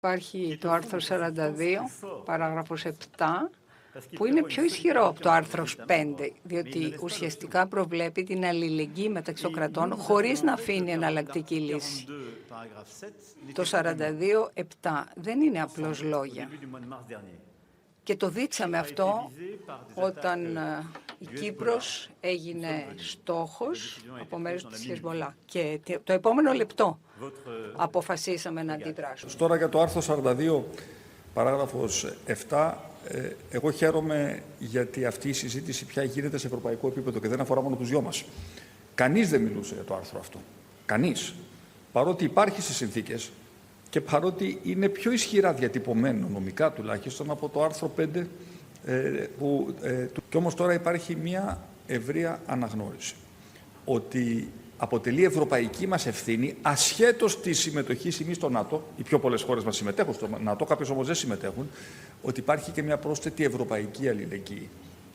Υπάρχει το άρθρο 42, παράγραφος 7, που είναι πιο ισχυρό από το άρθρο 5, διότι ουσιαστικά προβλέπει την αλληλεγγύη μεταξύ των κρατών χωρίς να αφήνει εναλλακτική λύση. Το 42.7 δεν είναι απλώς λόγια. Και το δείξαμε αυτό όταν η Κύπρος έγινε στόχος από μέρους της Χεσμολά. Και το επόμενο λεπτό αποφασίσαμε να αντιδράσουμε. Τώρα για το άρθρο 42, παράγραφος 7, εγώ χαίρομαι γιατί αυτή η συζήτηση πια γίνεται σε ευρωπαϊκό επίπεδο και δεν αφορά μόνο τους δυο μας. Κανείς δεν μιλούσε για το άρθρο αυτό. Κανείς. Παρότι υπάρχει στις συνθήκες και παρότι είναι πιο ισχυρά διατυπωμένο, νομικά τουλάχιστον, από το άρθρο 5, και όμως τώρα υπάρχει μια ευρεία αναγνώριση ότι αποτελεί ευρωπαϊκή μας ευθύνη, ασχέτως της συμμετοχής εμείς στο ΝΑΤΟ, οι πιο πολλές χώρες μας συμμετέχουν στο ΝΑΤΟ, κάποιες όμως δεν συμμετέχουν, ότι υπάρχει και μια πρόσθετη ευρωπαϊκή αλληλεγγύη.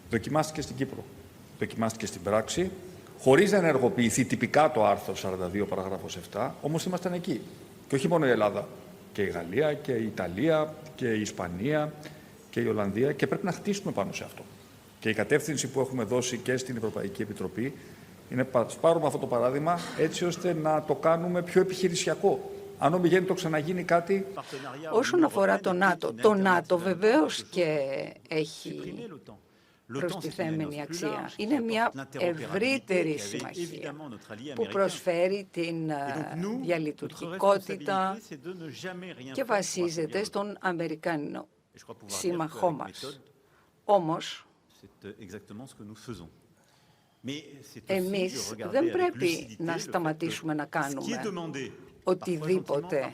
Δοκιμάστηκε στην Κύπρο, δοκιμάστηκε στην πράξη, χωρίς να ενεργοποιηθεί τυπικά το άρθρο 42 παραγράφος 7, όμως ήμασταν εκεί. Και όχι μόνο η Ελλάδα, και η Γαλλία και η Ιταλία και η Ισπανία και η Ολλανδία, και πρέπει να χτίσουμε πάνω σε αυτό. Και η κατεύθυνση που έχουμε δώσει και στην Ευρωπαϊκή Επιτροπή είναι να πάρουμε αυτό το παράδειγμα έτσι ώστε να το κάνουμε πιο επιχειρησιακό. Αν ομιγένει το ξαναγίνει κάτι. Όσον αφορά το ΝΑΤΟ βεβαίως και έχει προστιθέμενη αξία. Είναι μια ευρύτερη συμμαχία που προσφέρει την διαλειτουργικότητα και βασίζεται στον Αμερικανό σύμμαχό μας. Όμως, εμείς δεν πρέπει να σταματήσουμε να κάνουμε οτιδήποτε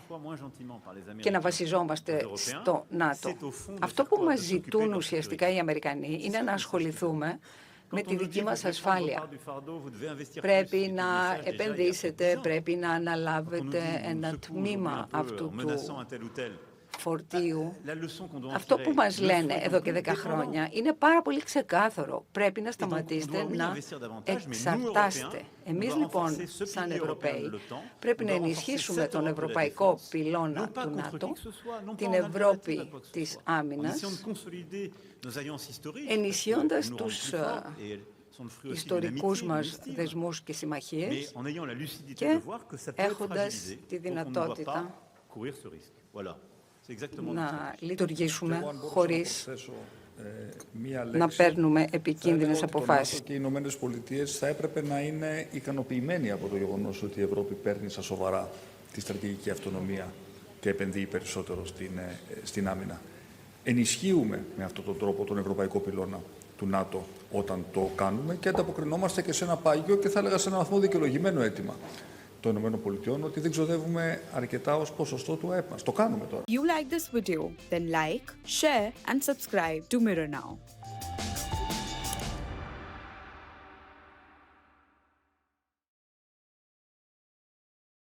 και να βασιζόμαστε στο ΝΑΤΟ. Αυτό που μας ζητούν ουσιαστικά οι Αμερικανοί είναι να ασχοληθούμε με τη δική μας ασφάλεια. Πρέπει να επενδύσετε, πρέπει να αναλάβετε ένα τμήμα αυτού του φορτίου. Αυτό που μας λένε εδώ και 10 χρόνια είναι πάρα πολύ ξεκάθαρο. Πρέπει να σταματήσετε να εξαρτάστε. Εμείς λοιπόν, σαν Ευρωπαίοι, πρέπει να ενισχύσουμε τον ευρωπαϊκό πυλώνα του ΝΑΤΟ, την Ευρώπη της άμυνας, ενισχύοντας τους ιστορικούς μας δεσμούς και συμμαχίες και έχοντας τη δυνατότητα να λειτουργήσουμε χωρίς να παίρνουμε επικίνδυνες αποφάσεις. Και οι Ηνωμένες Πολιτείες θα έπρεπε να είναι ικανοποιημένοι από το γεγονός ότι η Ευρώπη παίρνει στα σοβαρά τη στρατηγική αυτονομία και επενδύει περισσότερο στην άμυνα. Ενισχύουμε με αυτόν τον τρόπο τον ευρωπαϊκό πυλώνα του ΝΑΤΟ όταν το κάνουμε και ανταποκρινόμαστε και σε ένα πάγιο και θα έλεγα σε ένα βαθμό δικαιολογημένο αίτημα των ΗΠΑ ότι δεν ξοδεύουμε αρκετά ως ποσοστό του ΑΕΠ μας. Το κάνουμε τώρα. You like this video? Then like, share and subscribe to Mirror Now.